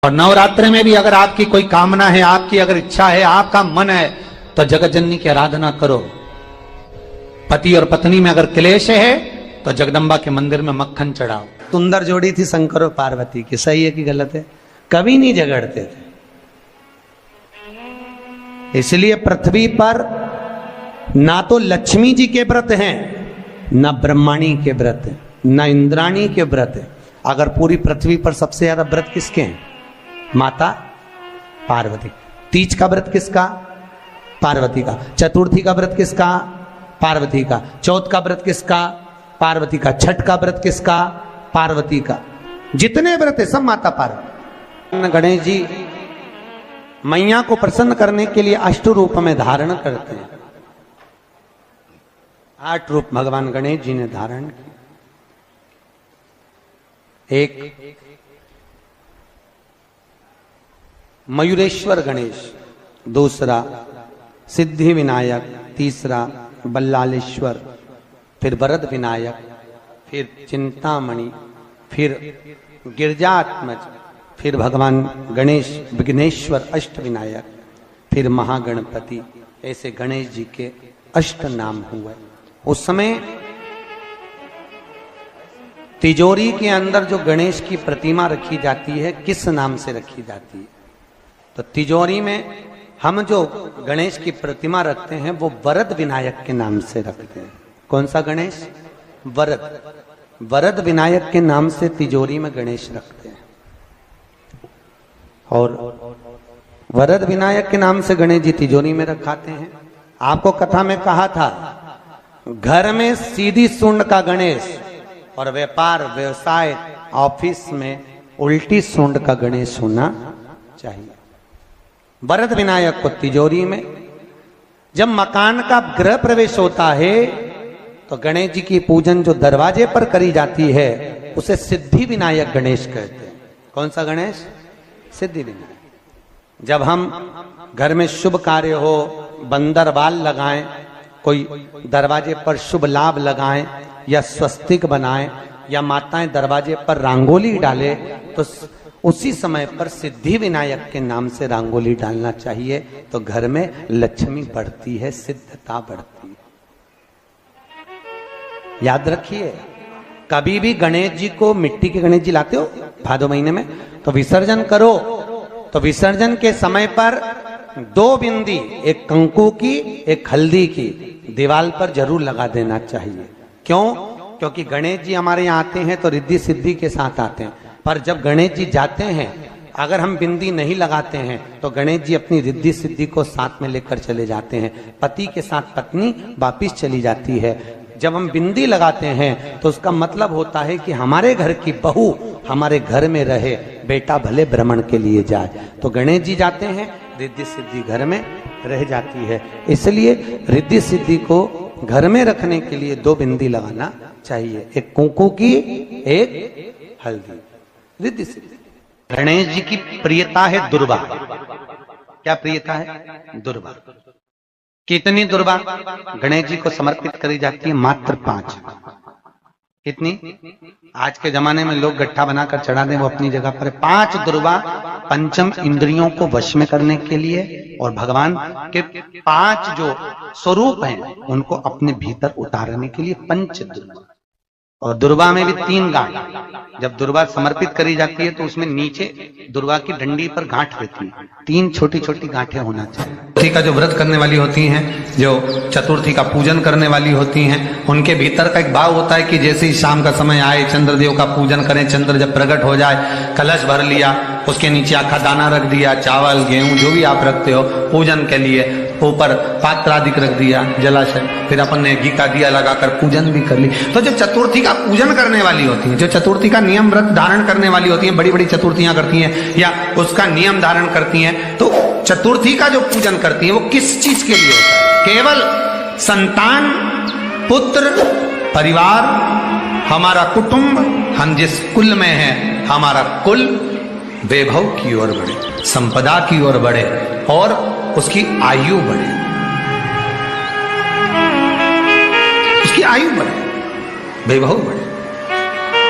और नवरात्रि में भी अगर आपकी कोई कामना है, आपकी अगर इच्छा है, आपका मन है, तो जगत जननी की आराधना करो। पति और पत्नी में अगर क्लेश है तो जगदम्बा के मंदिर में मक्खन चढ़ाओ। सुंदर जोड़ी थी शंकर और पार्वती की, सही है कि गलत है? कभी नहीं झगड़ते थे। इसलिए पृथ्वी पर ना तो लक्ष्मी जी के व्रत हैं, ना ब्रह्माणी के व्रत हैं, ना इंद्राणी के व्रत हैं। अगर पूरी पृथ्वी पर सबसे ज्यादा व्रत किसके हैं? माता पार्वती। तीज का व्रत किसका? पार्वती का। चतुर्थी का व्रत किसका? पार्वती का। चौथ का व्रत किसका? पार्वती का। छठ का व्रत किसका? पार्वती का। जितने व्रत है सब माता पार्वती। गणेश जी मैया को प्रसन्न करने के लिए अष्ट रूप में धारण करते हैं। 8 रूप भगवान गणेश जी ने धारण किए। एक मयूरेश्वर गणेश, दूसरा सिद्धि विनायक, तीसरा बल्लालेश्वर, फिर वरद विनायक, फिर चिंतामणि, फिर गिरजात्मज, फिर भगवान गणेश विघ्नेश्वर अष्ट विनायक, फिर महागणपति। ऐसे गणेश जी के अष्ट नाम हुए। उस समय तिजोरी के अंदर जो गणेश की प्रतिमा रखी जाती है, किस नाम से रखी जाती है? तो तिजोरी में हम जो गणेश की प्रतिमा रखते हैं वो वरद विनायक के नाम से रखते हैं। कौन सा गणेश? वरद। वरद विनायक के नाम से तिजोरी में गणेश रखते हैं। और वरद विनायक के नाम से गणेश जी तिजोरी में रखाते हैं। आपको कथा में कहा था, घर में सीधी सूंड का गणेश और व्यापार व्यवसाय ऑफिस में उल्टी सूंड का गणेश होना चाहिए। वरद विनायक को तिजोरी में। जब मकान का गृह प्रवेश होता है तो गणेश जी की पूजन जो दरवाजे पर करी जाती है उसे सिद्धि विनायक गणेश कहते हैं। कौन सा गणेश? सिद्धि विनायक। जब हम घर में शुभ कार्य हो, बंदरवाल लगाएं, कोई दरवाजे पर शुभ लाभ लगाएं, या स्वस्तिक बनाएं, या माताएं दरवाजे पर रंगोली डाले, तो उसी समय पर सिद्धि विनायक के नाम से रंगोली डालना चाहिए। तो घर में लक्ष्मी बढ़ती है, सिद्धता बढ़ती है। याद रखिए, कभी भी गणेश जी को, मिट्टी के गणेश जी लाते हो भादो महीने में, तो विसर्जन करो तो विसर्जन के समय पर 2 बिंदी, एक कंकु की, एक हल्दी की, दीवार पर जरूर लगा देना चाहिए। क्यों? क्योंकि गणेश जी हमारे यहाँ आते हैं तो रिद्धि सिद्धि के साथ आते हैं। पर जब गणेश जी जाते हैं, अगर हम बिंदी नहीं लगाते हैं तो गणेश जी अपनी रिद्धि सिद्धि को साथ में लेकर चले जाते हैं। पति के साथ पत्नी वापिस चली जाती है। जब हम बिंदी लगाते हैं तो उसका मतलब होता है कि हमारे घर की बहू हमारे घर में रहे, बेटा भले भ्रमण के लिए जाए। तो गणेश जी जाते हैं, रिद्धि सिद्धि घर में रह जाती है। इसलिए रिद्धि सिद्धि को घर में रखने के लिए 2 बिंदी लगाना चाहिए, एक कुंकू की, एक हल्दी। रिद्धि सिद्धि। गणेश जी की प्रियता है दुर्वा। क्या प्रियता है? दुर्वा। कितनी दुर्वा गणेश जी को समर्पित करी जाती है? मात्र 5। कितनी? आज के जमाने में लोग गट्ठा बनाकर चढ़ा दें, वो अपनी जगह पर। 5 दुर्वा पंचम इंद्रियों को वश में करने के लिए, और भगवान के 5 जो स्वरूप हैं उनको अपने भीतर उतारने के लिए 5 दुर्वा। और दुर्वा में भी 3 गांठ। जब दुर्वा समर्पित करी जाती है तो उसमें नीचे दुर्वा की डंडी पर गांठ रहती है, 3 छोटी छोटी गांठें होना चाहिए। चतुर्थी का जो व्रत करने वाली होती हैं, जो चतुर्थी का पूजन करने वाली होती हैं, उनके भीतर का एक भाव होता है कि जैसे ही शाम का समय आए, चंद्रदेव का पूजन करें। चंद्र जब प्रकट हो जाए, कलश भर लिया, उसके नीचे आखा दाना रख दिया, चावल गेहूं जो भी आप रखते हो पूजन के लिए, ऊपर पात्र आदि रख दिया, जलाशय, फिर अपन ने घी का दिया लगाकर पूजन भी कर ली। तो जो चतुर्थी का पूजन करने वाली होती है, जो चतुर्थी का नियम व्रत धारण करने वाली होती है, बड़ी बड़ी चतुर्थियां करती हैं या उसका नियम धारण करती हैं, तो चतुर्थी का जो पूजन करती है वो किस चीज के लिए होता है? केवल संतान, पुत्र, परिवार, हमारा कुटुंब, हम जिस कुल में हैं, हमारा कुल वैभव की ओर बढ़े, संपदा की ओर बढ़े और उसकी आयु बढ़े, उसकी आयु बढ़े, वैभव बढ़े।